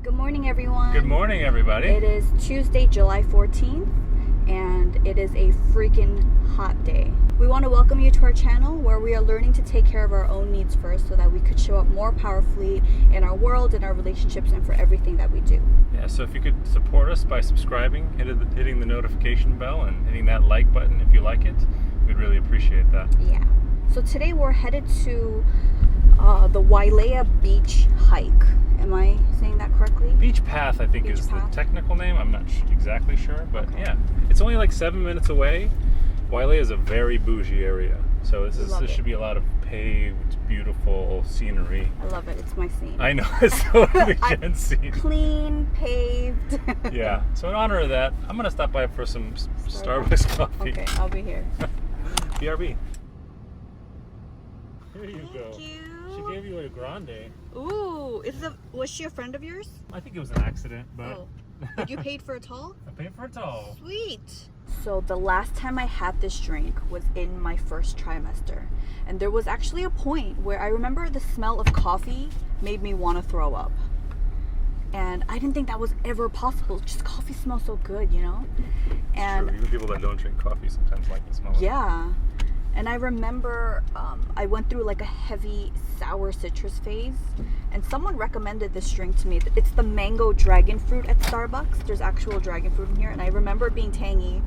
Good morning, everyone. Good morning, everybody. It is Tuesday, July 14th, and it is a freaking hot day. We want to welcome you to our channel where we are learning to take care of our own needs first so that we could show up more powerfully in our world, in our relationships, and for everything that we do. Yeah, so if you could support us by subscribing, hitting the notification bell, and hitting that like button if you like it, we'd really appreciate that. Yeah. So today we're headed to the Wailea Beach hike. Am I saying that correctly? Beach Path, I think, Beach is Path? the technical name. I'm not exactly sure, but Okay. yeah. It's only like 7 minutes away. Wailea is a very bougie area, so this should be a lot of paved, beautiful scenery. I love it. It's my scene. I know, it's totally Jen's scene. Clean, paved. Yeah, so in honor of that, I'm going to stop by for some Starbucks coffee. Okay, I'll be here. BRB. Here you go. Thank you. She gave you a grande. Ooh, was she a friend of yours? I think it was an accident, but Oh. But you paid for a tall? I paid for it all. Sweet. So the last time I had this drink was in my first trimester. And there was actually a point where I remember the smell of coffee made me want to throw up. And I didn't think that was ever possible. Just coffee smells so good, you know? And True. Even people that don't drink coffee sometimes like the smell of it. yeah. And I remember I went through like a heavy sour citrus phase, and someone recommended this drink to me. It's the mango dragon fruit at Starbucks. There's actual dragon fruit in here, and I remember it being tangy.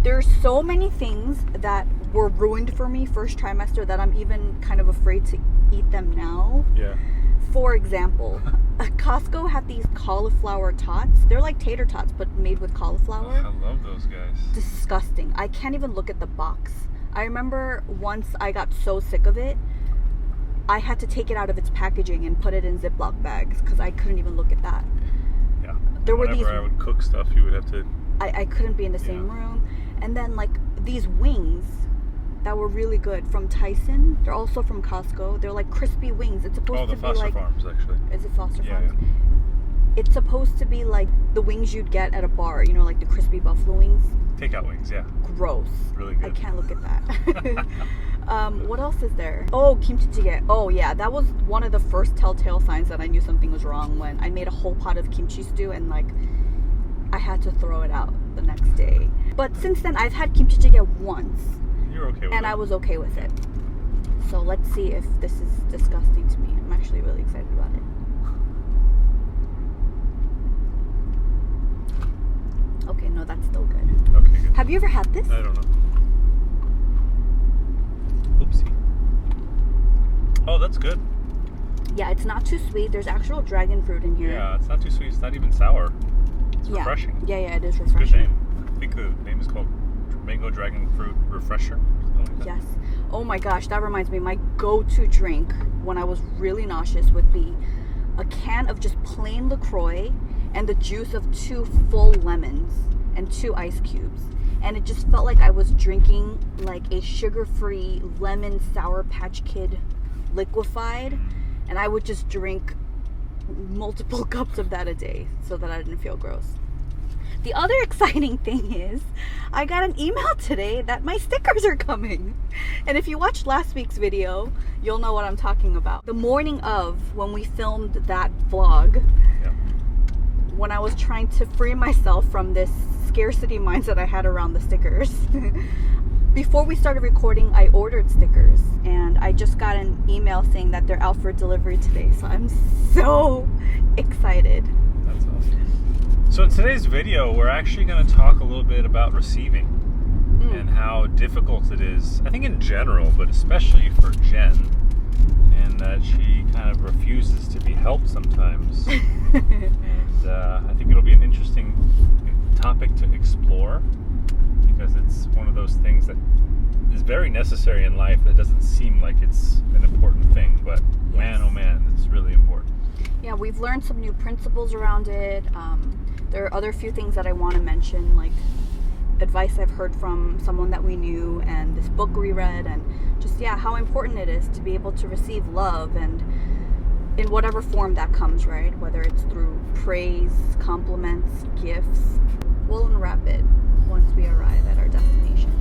There's so many things that were ruined for me first trimester that I'm even kind of afraid to eat them now. Yeah. For example, Costco had these cauliflower tots. They're like tater tots, but made with cauliflower. I love those guys. Disgusting. I can't even look at the box. I remember once I got so sick of it, I had to take it out of its packaging and put it in Ziploc bags because I couldn't even look at that. Yeah. Whenever I would cook stuff, you would have to... I couldn't be in the same room. And then like these wings that were really good from Tyson. They're also from Costco. They're like crispy wings. It's supposed to be Foster like... Farms, actually. Is it Foster Yeah, Farms? Yeah. It's supposed to be like the wings you'd get at a bar, you know, like the crispy buffalo wings. Takeout wings, yeah. Gross. Really good. I can't look at that. What else is there? Oh, kimchi jjigae. Oh yeah, that was one of the first telltale signs that I knew something was wrong when I made a whole pot of kimchi stew and like I had to throw it out the next day. But since then I've had kimchi jjigae once. You're okay with it. And I was okay with it. So let's see if this is disgusting to me. I'm actually really excited about it. Okay, no, that's still good. Okay, good. Have you ever had this? I don't know. Oopsie. Oh, that's good. Yeah, it's not too sweet. There's actual dragon fruit in here. Yeah, it's not too sweet. It's not even sour. It's Yeah. refreshing. Yeah, it is It's a refreshing. good name. I think the name is called Mango Dragon Fruit Refresher. Something like that. Yes. Oh my gosh, that reminds me. My go-to drink when I was really nauseous would be a can of just plain LaCroix and the juice of 2 full lemons and 2 ice cubes. And it just felt like I was drinking like a sugar-free lemon Sour Patch Kid liquefied. And I would just drink multiple cups of that a day so that I didn't feel gross. The other exciting thing is I got an email today that my stickers are coming. And if you watched last week's video, you'll know what I'm talking about. The morning of when we filmed that vlog, Yeah. when I was trying to free myself from this scarcity mindset I had around the stickers, before we started recording, I ordered stickers and I just got an email saying that they're out for delivery today. So I'm so excited. That's awesome. So in today's video, we're actually going to talk a little bit about receiving and how difficult it is, I think in general, but especially for Jen, and that she kind of refuses to be helped sometimes. And I think it'll be an interesting topic to explore because it's one of those things that is very necessary in life that doesn't seem like it's an important thing, but man, oh man, it's really important. Yeah, we've learned some new principles around it. There are other few things that I want to mention, like advice I've heard from someone that we knew and this book we read, and just, yeah, how important it is to be able to receive love and in whatever form that comes, right? Whether it's through praise, compliments, gifts. We'll unwrap it once we arrive at our destination.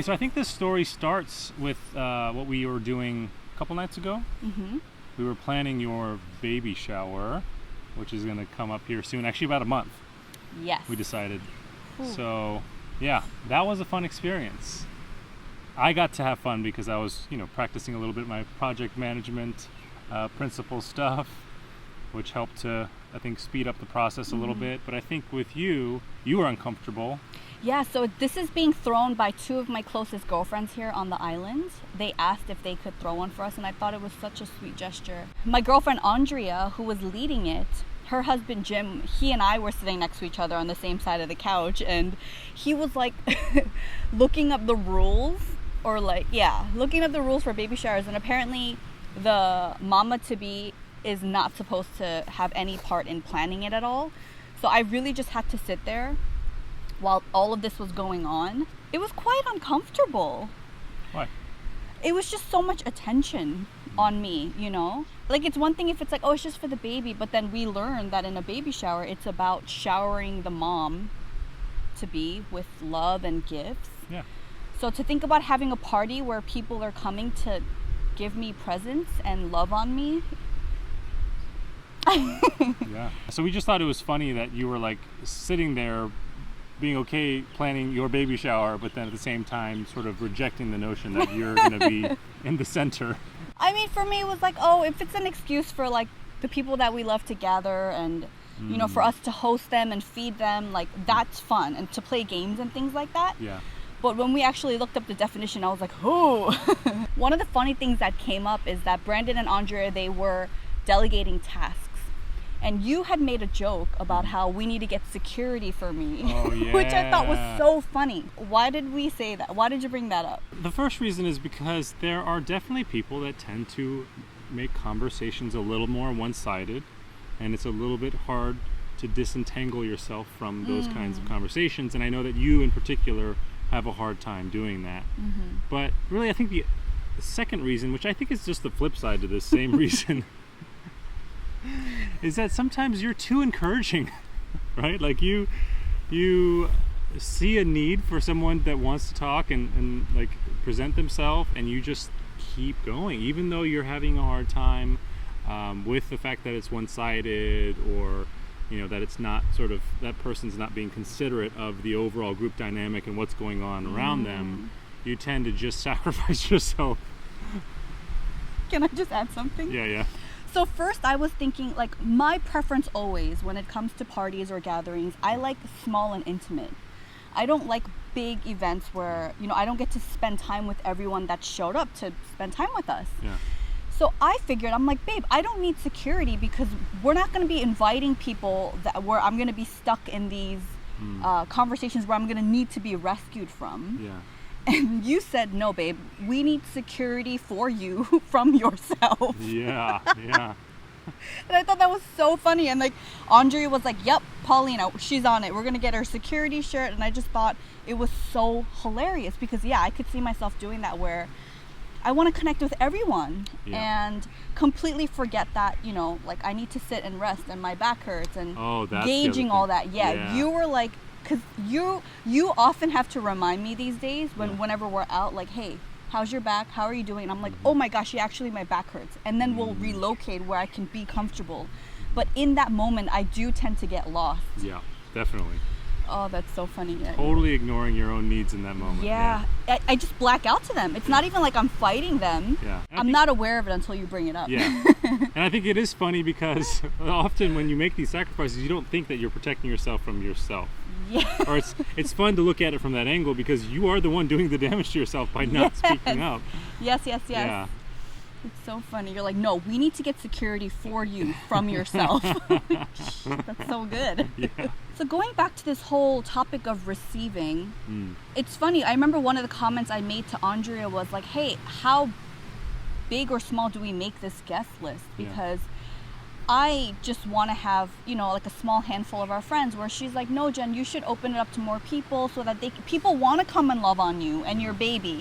Okay, so I think this story starts with what we were doing a couple nights ago. Mm-hmm. We were planning your baby shower, which is going to come up here soon. Actually, about a month. Yes. We decided. Ooh. So, yeah, that was a fun experience. I got to have fun because I was, practicing a little bit my project management principle stuff, which helped to, I think, speed up the process a little bit. But I think with you were uncomfortable. Yeah, so this is being thrown by two of my closest girlfriends here on the island. They asked if they could throw one for us, and I thought it was such a sweet gesture. My girlfriend Andrea, who was leading it, her husband Jim, he and I were sitting next to each other on the same side of the couch, and he was like looking up the rules, looking up the rules for baby showers, and apparently the mama-to-be is not supposed to have any part in planning it at all. So I really just had to sit there while all of this was going on. It was quite uncomfortable. Why? It was just so much attention on me, Like, it's one thing if it's like, oh, it's just for the baby, but then we learned that in a baby shower, it's about showering the mom-to-be with love and gifts. Yeah. So to think about having a party where people are coming to give me presents and love on me. Yeah. So we just thought it was funny that you were like sitting there being okay planning your baby shower, but then at the same time sort of rejecting the notion that you're going to be in the center. I mean, for me, it was like, oh, if it's an excuse for like the people that we love to gather and, for us to host them and feed them, like that's fun, and to play games and things like that. Yeah. But when we actually looked up the definition, I was like, oh. One of the funny things that came up is that Brandon and Andrea, they were delegating tasks. And you had made a joke about how we need to get security for me, oh, yeah. which I thought was so funny. Why did we say that? Why did you bring that up? The first reason is because there are definitely people that tend to make conversations a little more one-sided, and it's a little bit hard to disentangle yourself from those kinds of conversations. And I know that you in particular have a hard time doing that. Mm-hmm. But really, I think the second reason, which I think is just the flip side to this same reason, is that sometimes you're too encouraging, right? Like you see a need for someone that wants to talk and like present themselves, and you just keep going, even though you're having a hard time with the fact that it's one-sided, or that it's not sort of, that person's not being considerate of the overall group dynamic and what's going on around them. You tend to just sacrifice yourself. Can I just add something? Yeah. So first I was thinking, like, my preference always when it comes to parties or gatherings, I like small and intimate. I don't like big events where, I don't get to spend time with everyone that showed up to spend time with us. Yeah. So I figured, I'm like, babe, I don't need security because we're not going to be inviting people where I'm going to be stuck in these conversations where I'm going to need to be rescued from. Yeah. And you said, no, babe, we need security for you from yourself. Yeah. And I thought that was so funny. And like, Andrea was like, yep, Paulina, she's on it. We're going to get her security shirt. And I just thought it was so hilarious because, I could see myself doing that where I want to connect with everyone and completely forget that, like I need to sit and rest and my back hurts and gauging all that. Yeah, you were like, because you often have to remind me these days whenever we're out, like, hey, how's your back? How are you doing? And I'm like, oh my gosh, actually my back hurts. And then we'll relocate where I can be comfortable. But in that moment, I do tend to get lost. Yeah, definitely. Oh, that's so funny. Yeah, totally ignoring your own needs in that moment. Yeah. I just black out to them. It's not even like I'm fighting them. Yeah. I'm not aware of it until you bring it up. Yeah. And I think it is funny because often when you make these sacrifices, you don't think that you're protecting yourself from yourself. Yeah. Or it's fun to look at it from that angle because you are the one doing the damage to yourself by not speaking up. Yes. Yeah. It's so funny. You're like, no, we need to get security for you from yourself. That's so good. Yeah. So going back to this whole topic of receiving, it's funny. I remember one of the comments I made to Andrea was like, hey, how big or small do we make this guest list? Because I just want to have, like a small handful of our friends, where she's like, no, Jen, you should open it up to more people so that people want to come and love on you and your baby,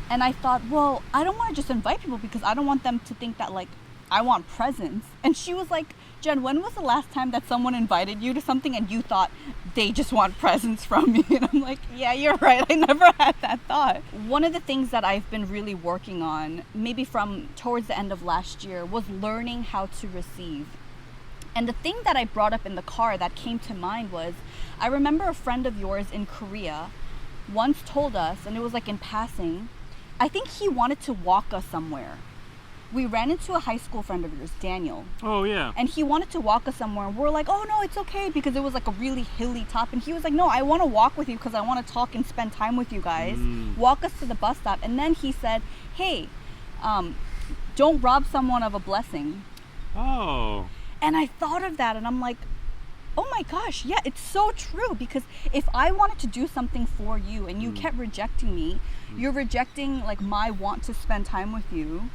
And I thought, well, I don't want to just invite people because I don't want them to think that, like, I want presents. And she was like, Jen, when was the last time that someone invited you to something and you thought they just want presents from me? And I'm like, yeah, you're right. I never had that thought. One of the things that I've been really working on, maybe from towards the end of last year, was learning how to receive. And the thing that I brought up in the car that came to mind was, I remember a friend of yours in Korea once told us, and it was like in passing, I think he wanted to walk us somewhere. We ran into a high school friend of yours, Daniel. Oh, yeah. And he wanted to walk us somewhere. And we're like, oh, no, it's okay, because it was like a really hilly top. And he was like, no, I want to walk with you because I want to talk and spend time with you guys. Walk us to the bus stop. And then he said, hey, don't rob someone of a blessing. Oh. And I thought of that, and I'm like, oh my gosh, yeah, it's so true. Because if I wanted to do something for you and you kept rejecting me, you're rejecting like my want to spend time with you.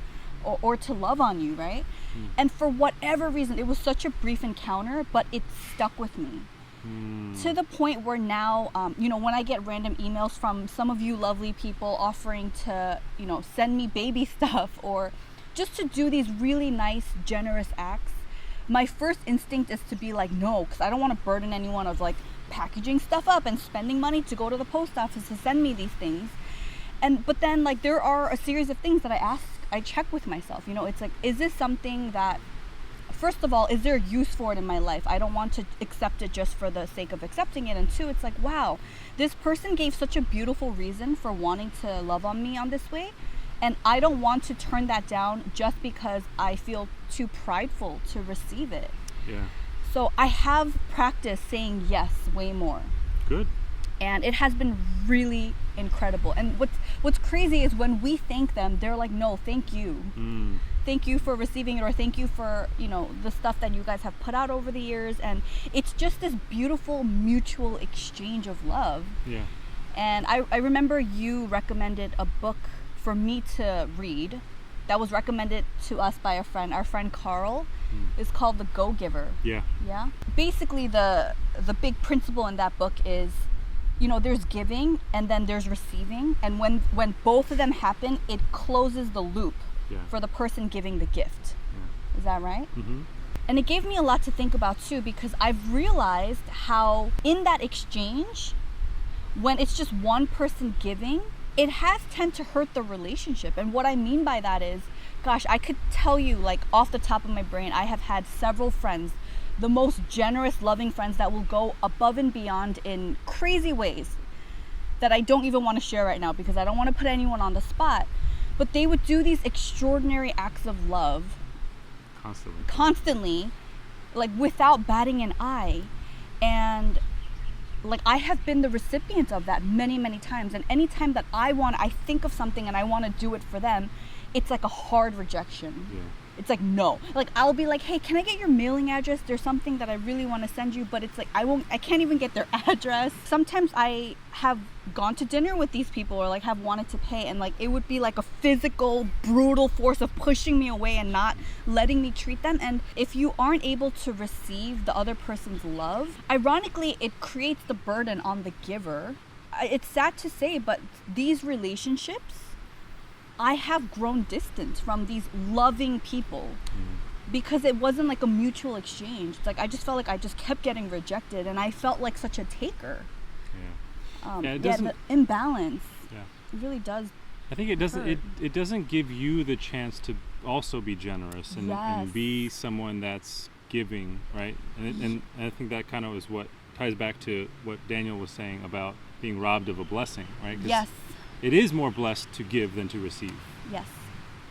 Or to love on you, right? And for whatever reason, it was such a brief encounter, but it stuck with me. To the point where now, when I get random emails from some of you lovely people offering to, send me baby stuff or just to do these really nice, generous acts, my first instinct is to be like, no, because I don't want to burden anyone of like packaging stuff up and spending money to go to the post office to send me these things. But then like there are a series of things that I check with myself, it's like, is this something that, first of all, is there a use for it in my life? I don't want to accept it just for the sake of accepting it. And two, it's like, wow, this person gave such a beautiful reason for wanting to love on me on this way. And I don't want to turn that down just because I feel too prideful to receive it. Yeah. So I have practiced saying yes way more. Good. And it has been really incredible. And what's crazy is when we thank them, they're like, no, thank you. Thank you for receiving it, or thank you for, the stuff that you guys have put out over the years. And it's just this beautiful mutual exchange of love. Yeah. And I remember you recommended a book for me to read that was recommended to us by a friend. Our friend Carl. It's called The Go-Giver. Yeah. Yeah. Basically, the big principle in that book is, there's giving and then there's receiving. And when both of them happen, it closes the loop for the person giving the gift. Yeah. Is that right? Mm-hmm. And it gave me a lot to think about too, because I've realized how in that exchange, when it's just one person giving, it has tend to hurt the relationship. And what I mean by that is, gosh, I could tell you like off the top of my brain, I have had several friends, the most generous, loving friends that will go above and beyond in crazy ways that I don't even want to share right now because I don't want to put anyone on the spot. But they would do these extraordinary acts of love constantly, like without batting an eye. And like I have been the recipient of that many, many times. And anytime that I think of something and I want to do it for them, it's like a hard rejection. Yeah. It's like, no. Like, I'll be like, hey, can I get your mailing address? There's something that I really want to send you, but it's like, I can't even get their address. Sometimes I have gone to dinner with these people or like have wanted to pay, and like, it would be like a physical, brutal force of pushing me away and not letting me treat them. And if you aren't able to receive the other person's love, ironically, it creates the burden on the giver. It's sad to say, but these relationships, I have grown distant from these loving people because it wasn't like a mutual exchange. It's like I just felt like I just kept getting rejected, and I felt like such a taker. The imbalance. Yeah, it really does. I think it doesn't. It doesn't give you the chance to also be generous and be someone that's giving, right? And I think that kind of is what ties back to what Daniel was saying about being robbed of a blessing, right? Yes. It is more blessed to give than to receive. Yes.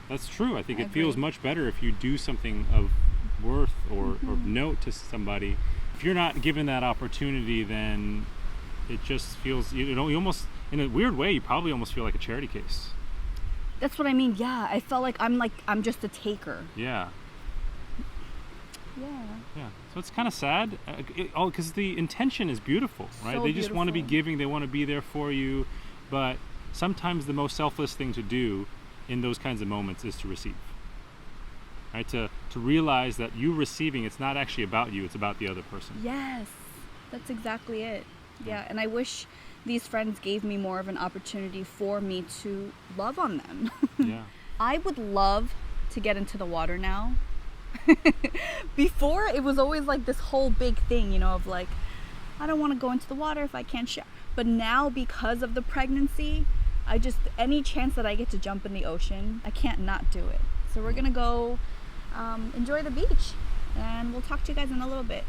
That's true. I think it feels much better if you do something of worth or note to somebody. If you're not given that opportunity, then it just feels, you almost, in a weird way, you probably almost feel like a charity case. That's what I mean. Yeah. I felt like I'm just a taker. Yeah. Yeah. So it's kind of sad, because the intention is beautiful, right? So they just want to be giving. They want to be there for you. But sometimes the most selfless thing to do in those kinds of moments is to receive, right? To realize that you receiving, it's not actually about you, it's about the other person. Yes, that's exactly it. Yeah, and I wish these friends gave me more of an opportunity for me to love on them. Yeah. I would love to get into the water now Before, it was always like this whole big thing, you know, of like, I don't want to go into the water if I can't shower. But now, because of the pregnancy, any chance that I get to jump in the ocean, I can't not do it. So we're gonna go enjoy the beach, and we'll talk to you guys in a little bit.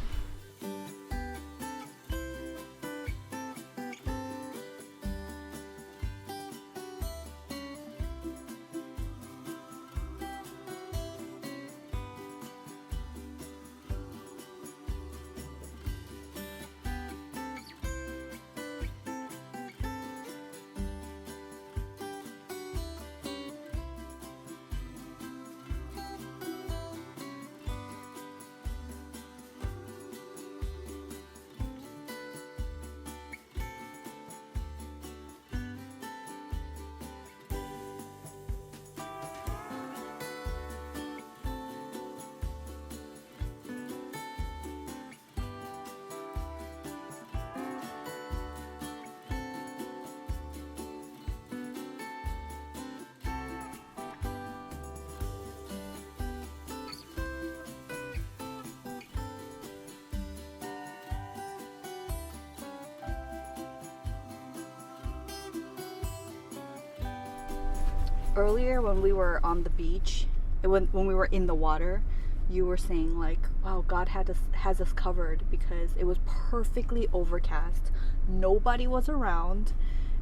Earlier when we were on the beach, when we were in the water, you were saying like, wow, God has us covered, because it was perfectly overcast. Nobody was around,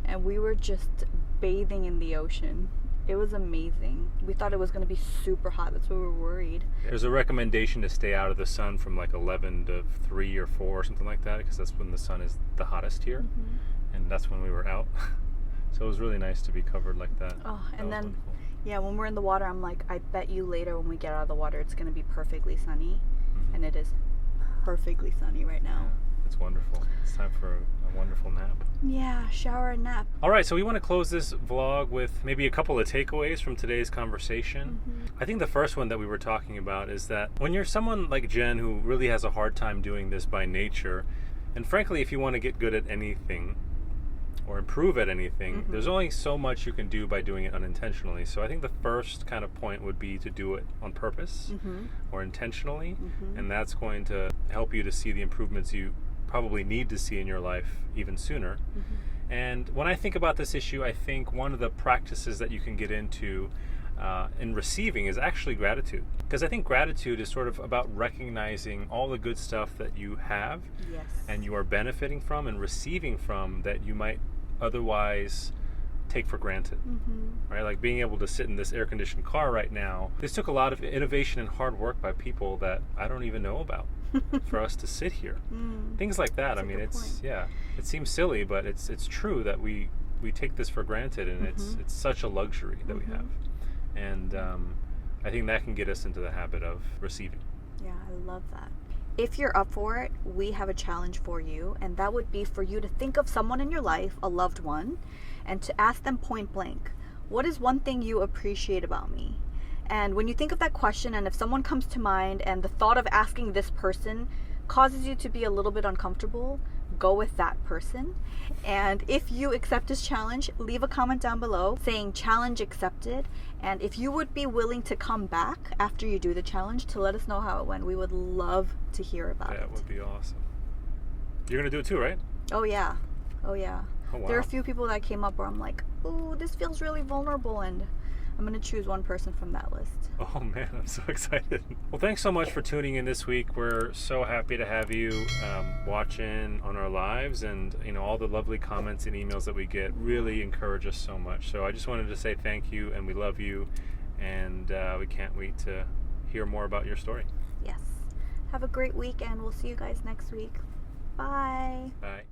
and we were just bathing in the ocean. It was amazing. We thought it was going to be super hot. That's why we were worried. There's a recommendation to stay out of the sun from like 11 to 3 or 4 or something like that, because that's when the sun is the hottest here. And that's when we were out. So it was really nice to be covered like that. Oh, and then, wonderful. Yeah, when we're in the water, I'm like, I bet you later when we get out of the water, it's going to be perfectly sunny. And it is perfectly sunny right now. Yeah, it's wonderful. It's time for a wonderful nap. Yeah, shower and nap. All right, so we want to close this vlog with maybe a couple of takeaways from today's conversation. I think the first one that we were talking about is that when you're someone like Jenn who really has a hard time doing this by nature, and frankly, if you want to get good at anything, or improve at anything, there's only so much you can do by doing it unintentionally. So I think the first kind of point would be to do it on purpose or intentionally, and that's going to help you to see the improvements you probably need to see in your life even sooner. And when I think about this issue, I think one of the practices that you can get into in receiving is actually gratitude. Because I think gratitude is sort of about recognizing all the good stuff that you have and you are benefiting from and receiving from that you might otherwise take for granted, right? Like being able to sit in this air-conditioned car right now. This took a lot of innovation and hard work by people that I don't even know about for us to sit here. Things like that. I mean, it's it seems silly, but it's true that we take this for granted, and it's such a luxury that we have. And I think that can get us into the habit of receiving. Yeah, I love that. If you're up for it, we have a challenge for you, and that would be for you to think of someone in your life, a loved one, and to ask them point blank, what is one thing you appreciate about me? And when you think of that question, and if someone comes to mind and the thought of asking this person causes you to be a little bit uncomfortable, go with that person. And if you accept this challenge, leave a comment down below saying challenge accepted. And if you would be willing to come back after you do the challenge to let us know how it went, we would love to hear about it. That would be awesome. You're going to do it too, right? Oh yeah. Oh yeah. Oh, wow. There are a few people that came up where I'm like, ooh, this feels really vulnerable, and I'm going to choose one person from that list. Oh man, I'm so excited. Well, thanks so much for tuning in this week. We're so happy to have you watching on our lives, and all the lovely comments and emails that we get really encourage us so much. So I just wanted to say thank you, and we love you, and we can't wait to hear more about your story. Yes. Have a great week, and we'll see you guys next week. Bye. Bye.